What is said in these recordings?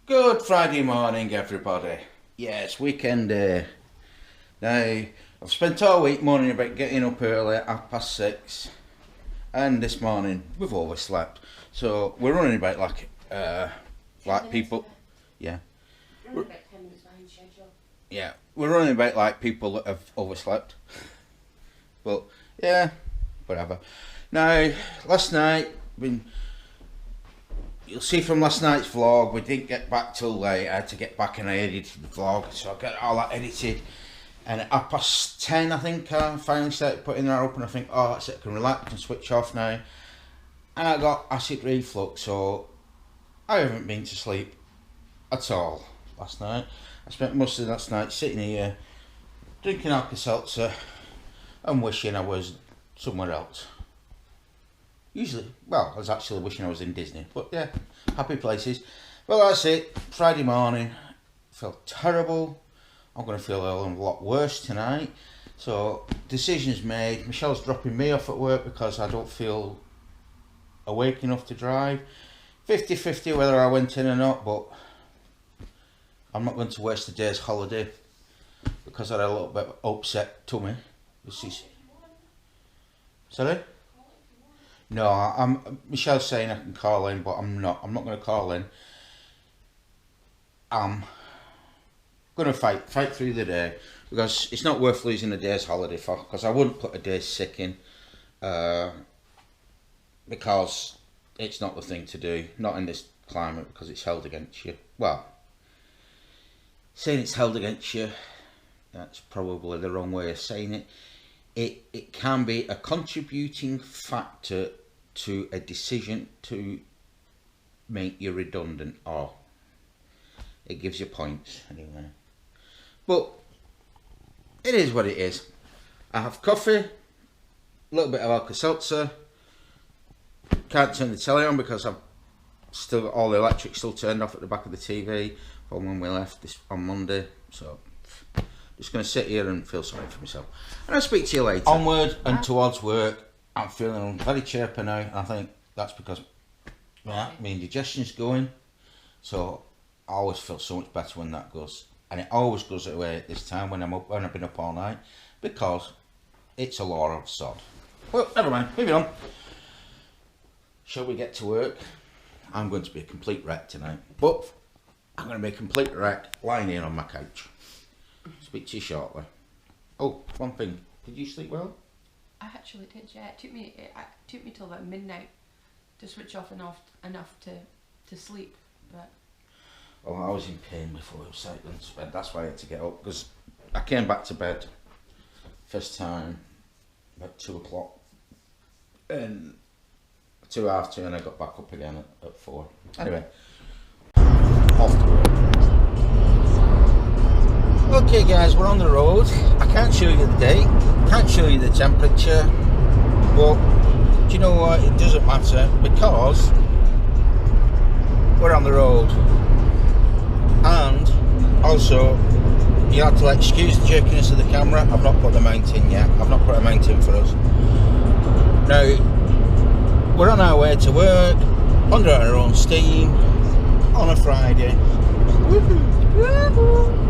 Good Friday morning, everybody. Yeah, it's weekend day. Now, I've spent all week moaning about getting up early at 6:30, and this morning we've overslept. So we're running about like people. Yeah. We're about 10 minutes behind schedule. Yeah, we're running about like people that have overslept. But yeah, whatever. Now, last night, you'll see from last night's vlog, we didn't get back till late. I had to get back and I edited the vlog, so I got all that edited. And at 10:30, I think, I finally started putting that up, and I think, oh, that's it, I can relax and switch off now. And I got acid reflux, so I haven't been to sleep at all last night. I spent most of last night sitting here, drinking Alka-Seltzer, and wishing I was somewhere else. I was actually wishing I was in Disney, but yeah, happy places. Well, that's it, Friday morning, felt terrible. I'm going to feel a lot worse tonight. So, decisions made. Michelle's dropping me off at work because I don't feel awake enough to drive. 50-50 whether I went in or not, but I'm not going to waste a day's holiday because I had a little bit of upset tummy. Sorry? No, Michelle's saying I can call in, but I'm not going to call in. I'm going to fight through the day because it's not worth losing a day's holiday for, because I wouldn't put a day's sick in because it's not the thing to do, not in this climate, because it's held against you. Well, saying it's held against you, that's probably the wrong way of saying it. It can be a contributing factor to a decision to make you redundant, or it gives you points anyway. But it is what it is. I have coffee, a little bit of Alka-Seltzer. Can't turn the telly on because I've still got all the electric still turned off at the back of the TV from when we left this on Monday. So just going to sit here and feel sorry for myself. And I'll speak to you later. Onward and towards work. I'm feeling very chirpy now. And I think that's because my indigestion's going. So I always feel so much better when that goes. And it always goes away at this time when I've been up all night. Because it's a law of sod. Well, never mind. Moving on. Shall we get to work? I'm going to be a complete wreck tonight. But I'm going to be a complete wreck lying here on my couch. Speak to you shortly. Oh, one thing. Did you sleep well? I actually did, yeah. It took me till about midnight to switch off enough to sleep. But well, I was in pain before I was cycling to bed. That's why I had to get up, because I came back to bed first time about 2 o'clock, and 2:30, and I got back up again at 4. Anyway, off to work. Okay guys, we're on the road. I can't show you the date, can't show you the temperature, but do you know what, it doesn't matter because we're on the road. And also, you have to excuse the jerkiness of the camera. I've not put the mount in yet. I've not put a mount in for us. Now, we're on our way to work, under our own steam, on a Friday. Woohoo! Woohoo!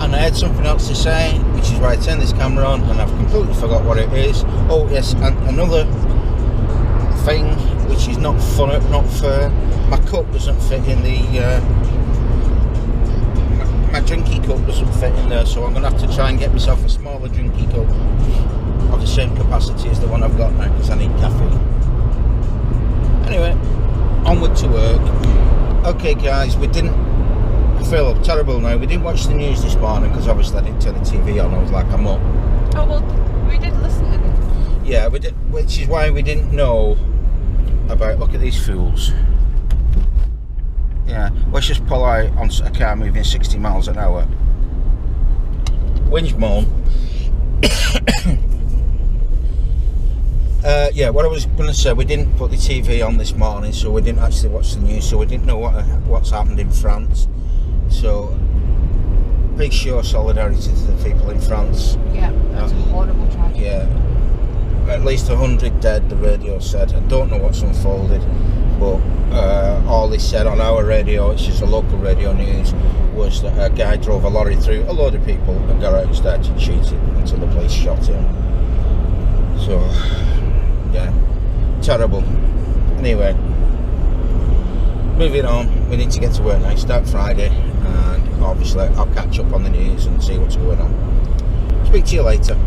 And I had something else to say, which is why I turned this camera on, and I've completely forgot what it is. Oh yes, and another thing which is not fair. My cup doesn't fit in the my drinky cup doesn't fit in there, so I'm going to have to try and get myself a smaller drinky cup of the same capacity as the one I've got now, because I need caffeine. Anyway, onward to work. Okay guys, I feel terrible now. We didn't watch the news this morning because obviously I didn't turn the TV on. I was like, I'm up. oh well, we did listen to them. Yeah, we did, which is why we didn't know about. Look at these fools. Yeah, let's just pull out on a car moving 60 miles an hour. Whinge moan. Yeah, what I was going to say, we didn't put the TV on this morning, so we didn't actually watch the news, so we didn't know what's happened in France. So, big show of solidarity to the people in France. Yeah, that's a horrible tragedy. Yeah, at least 100 dead, the radio said. I don't know what's unfolded. but all they said on our radio, it's just a local radio news, was that a guy drove a lorry through a load of people and got out and started shooting until the police shot him. So yeah, terrible. Anyway, moving on, we need to get to work now. Start Friday, and obviously I'll catch up on the news and see what's going on. Speak to you later.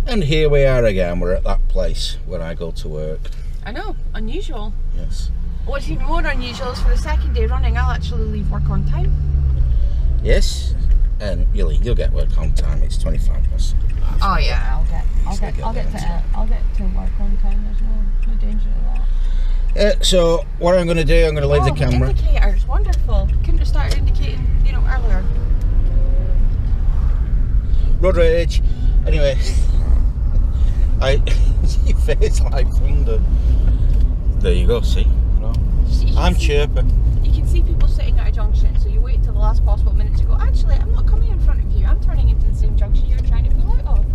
And here we are again, we're at that place where I go to work. I know, unusual. Yes. What's even more unusual is for the second day running, I'll actually leave work on time. Yes, and you'll get work on time. It's 25 past. Oh yeah, I'll get to work on time. There's no danger of that. So what I'm going to do, I'm going to leave the camera. Indicators, wonderful. Couldn't have started indicating, earlier. Road rage. Anyway, your face like thunder. There you go. See, I'm chirping. You can see people sitting at a junction, so you wait till the last possible minute to go. Actually, I'm not coming in front of you. I'm turning into the same junction you're trying to pull out of.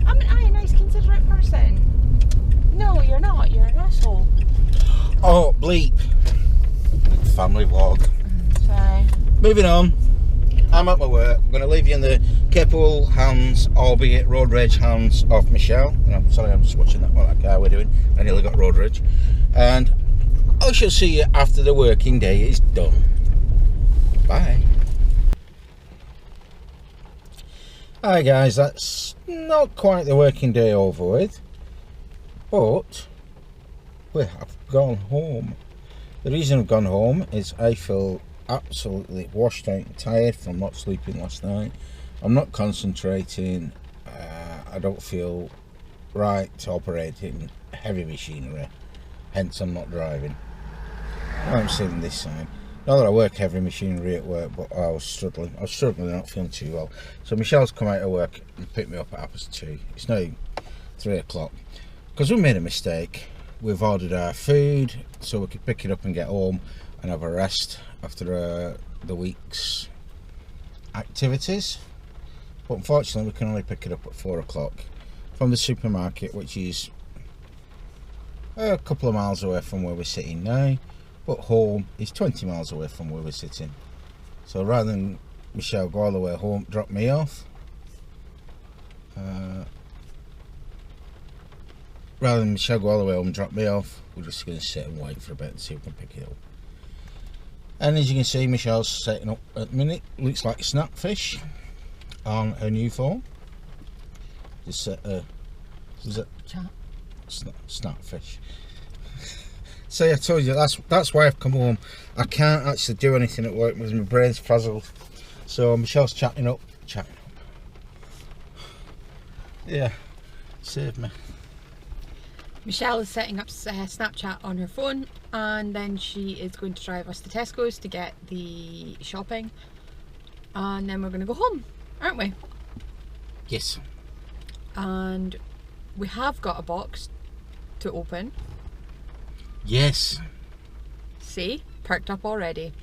I'm a nice, considerate person. No, you're not. You're an asshole. Oh, bleep. Family vlog. Sorry. Moving on. I'm at my work. I'm going to leave you in the capable hands, albeit road rage hands, of Michelle. And I'm sorry, I'm just watching that guy we're doing. I nearly got road rage. And I shall see you after the working day is done. Bye. Hi guys, that's not quite the working day over with, but we have gone home. The reason I've gone home is I feel absolutely washed out and tired from not sleeping last night. I'm not concentrating. I don't feel right operating heavy machinery, hence I'm not driving. I'm sitting this side. Not that I work heavy machinery at work, but I was struggling, not feeling too well. So Michelle's come out of work and picked me up at 2:30. It's now 3 o'clock. Because we made a mistake. We've ordered our food so we could pick it up and get home and have a rest after the week's activities. But unfortunately we can only pick it up at 4 o'clock from the supermarket, which is a couple of miles away from where we're sitting now, but home is 20 miles away from where we're sitting. So rather than Michelle go all the way home, drop me off, we're just going to sit and wait for a bit and see if we can pick it up. And as you can see, Michelle's setting up at the minute. Looks like Snapfish on her new phone. Just set a Snapfish. So I told you that's why I've come home. I can't actually do anything at work because my brain's frazzled. So Michelle's chatting up. Yeah, save me. Michelle is setting up Snapchat on her phone, and then she is going to drive us to Tesco's to get the shopping, and then we're going to go home, aren't we? Yes. And we have got a box to open. Yes. See, perked up already.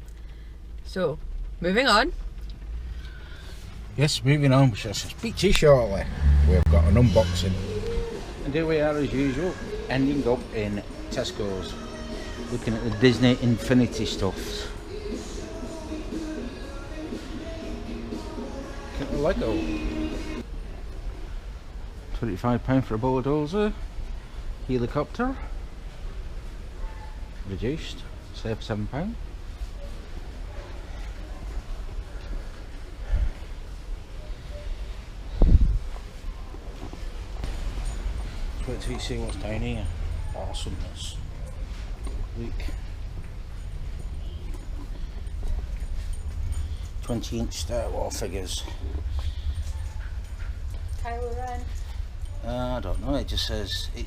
So, moving on. Yes, moving on. We shall speak to you shortly. We've got an unboxing. And here we are as usual, ending up in Tesco's, looking at the Disney Infinity stuffs. Get the Lego. £25 for a bulldozer. Helicopter. Reduced. Save £7. Wait till you see what's down here. Awesomeness. Look. 20-inch Star Wars figures. Kylo Ren. I don't know, it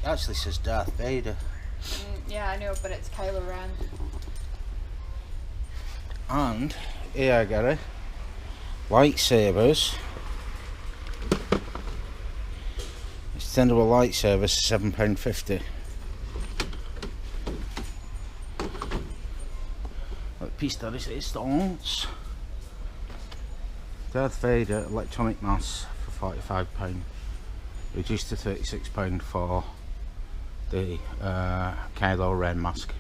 actually says Darth Vader. Yeah, I know, but it's Kylo Ren. And here I got it. Lightsabers. Extendable lightsabers, £7.50. Like piece de resistance. Darth Vader electronic mask for £45. Reduced to £36 for the Kylo Ren mask.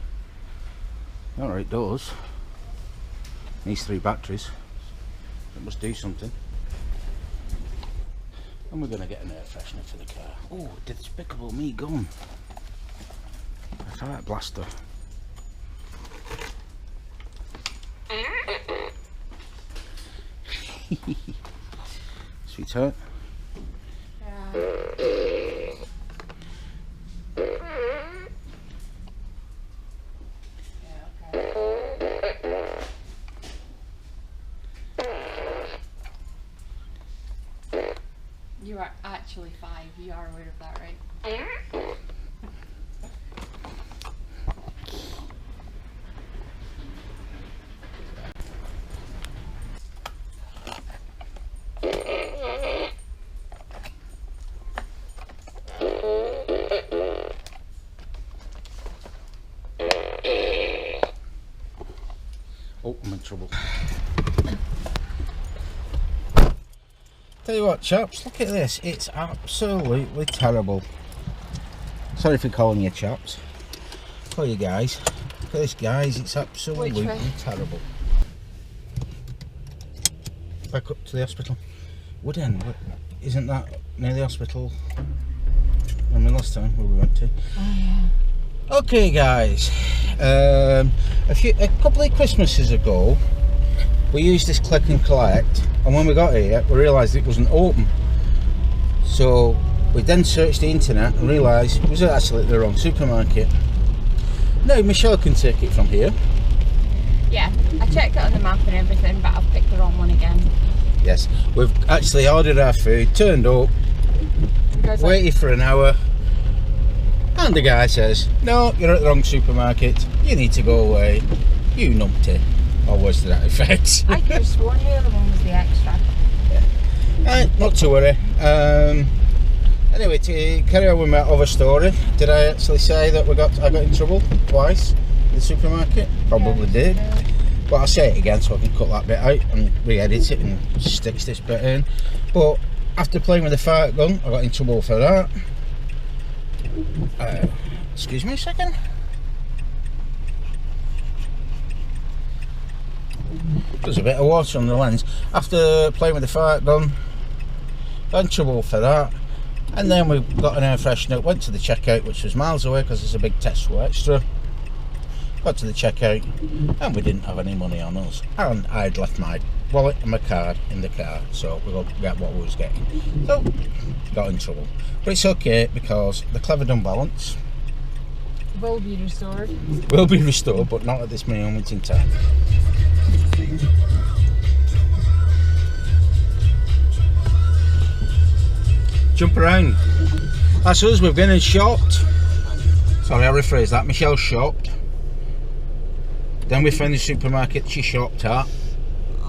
Alright, it does. Needs 3 batteries. It must do something. And we're going to get an air freshener for the car. Oh, despicable me gone. A fire blaster. Sweetheart. You are actually 5. You are aware of that, right? Oh, I'm in trouble. Tell you what, chaps, look at this. It's absolutely terrible. Sorry for calling you chaps. Call you guys. Look at this, guys. It's absolutely terrible. Back up to the hospital. Wood End, isn't that near the hospital? I mean, last time where we went to. Oh yeah. Okay, guys. A couple of Christmases ago, we used this click and collect, and when we got here, we realised it wasn't open. So we then searched the internet and realised it was actually at the wrong supermarket. Now Michelle can take it from here. Yeah, I checked it on the map and everything, but I've picked the wrong one again. Yes, we've actually ordered our food, turned up, waited for an hour, and the guy says, "No, you're at the wrong supermarket. You need to go away. You numpty," or words to that effect. I could have sworn the other one was the extra. Not to worry. Anyway, to carry on with my other story, did I actually say that I got in trouble twice in the supermarket? Probably did. But I'll say it again so I can cut that bit out and re-edit it and stitch this bit in. But after playing with the fart gun, I got in trouble for that. Excuse me a second. There's a bit of water on the lens. After playing with the fart gun, got in trouble for that. And then we got an air freshener, went to the checkout, which was miles away because there's a big Tesco extra. Got to the checkout and we didn't have any money on us, and I'd left my wallet and my card in the car, so we got to get what we was getting. So got in trouble, but it's okay because the clever done balance Will be restored. Will be restored, but not at this moment in time. Jump around. That's us. We've been and shopped. Sorry, I rephrase that. Michelle shopped. Then we found the supermarket she shopped at,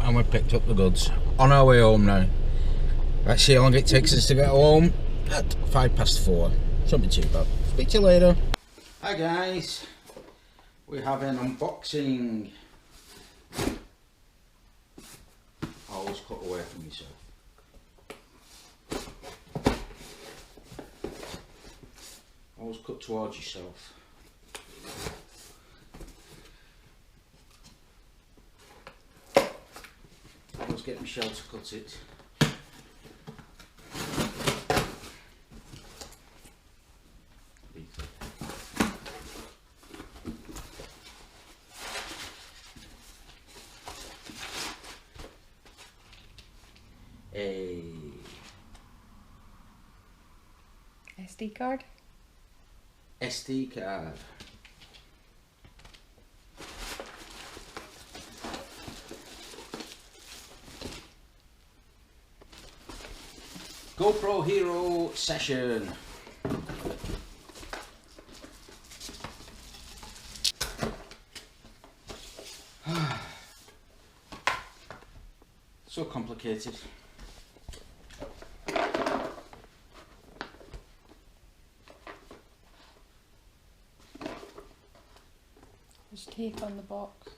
and we picked up the goods. On our way home now. Let's see how long it takes us to get home at 4:05. Something too bad. Speak to you later. Hi guys. We have an unboxing. Always cut away from yourself. Always cut towards yourself. Let's get Michelle to cut it. A SD card. SD card. GoPro Hero Session. So complicated. There's tape on the box.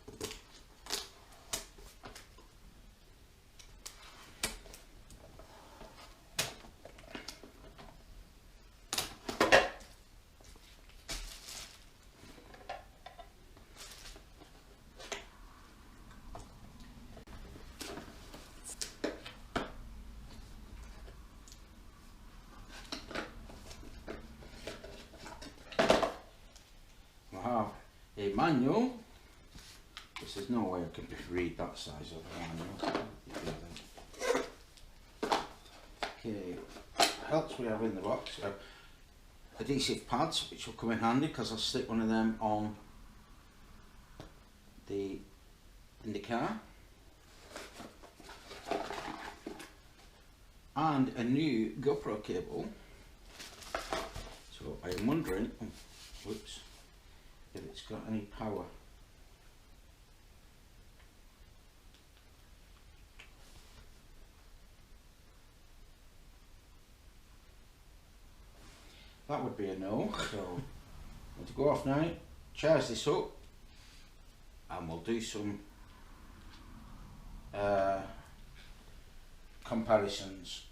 manual. Because there's no way I can read that size of a manual. Okay, helps we have in the box. Adhesive pads, which will come in handy because I'll stick one of them on in the car. And a new GoPro cable. So I'm wondering, whoops, if it's got any power. That would be a no. So I'm going to go off now, charge this up, and we'll do some comparisons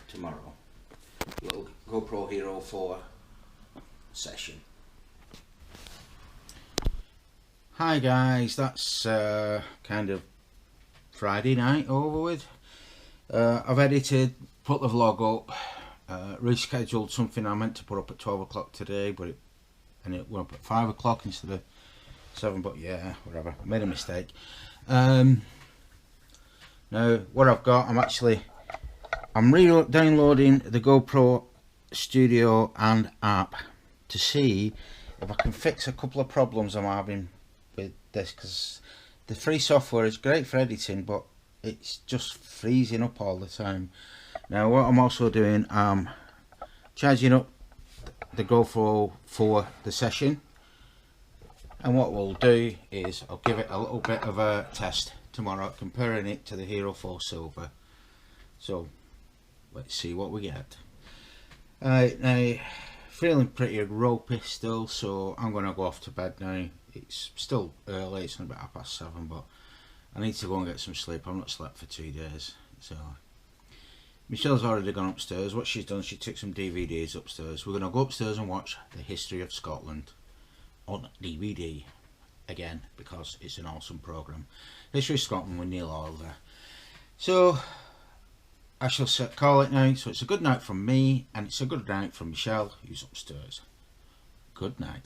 tomorrow. Little GoPro Hero 4 session. Hi guys, that's kind of Friday night over with. I've edited, put the vlog up, rescheduled something I meant to put up at 12 o'clock today, but it went up at 5 o'clock instead of 7, but yeah, whatever, I made a mistake. Now what I've got, I'm downloading the GoPro Studio and app to see if I can fix a couple of problems I'm having with this, because the free software is great for editing, but it's just freezing up all the time. Now what I'm also doing, I'm charging up the GoPro for the session, and what we'll do is I'll give it a little bit of a test tomorrow, comparing it to the Hero 4 Silver. So let's see what we get. Alright, now feeling pretty ropey still, so I'm going to go off to bed now. It's still early, it's about 7:30, but I need to go and get some sleep. I've not slept for 2 days. So Michelle's already gone upstairs. What she's done, she took some DVDs upstairs. We're going to go upstairs and watch The History of Scotland on DVD again, because it's an awesome programme. History of Scotland with Neil Oliver. So I shall call it now. So it's a good night from me, and it's a good night from Michelle, who's upstairs. Good night.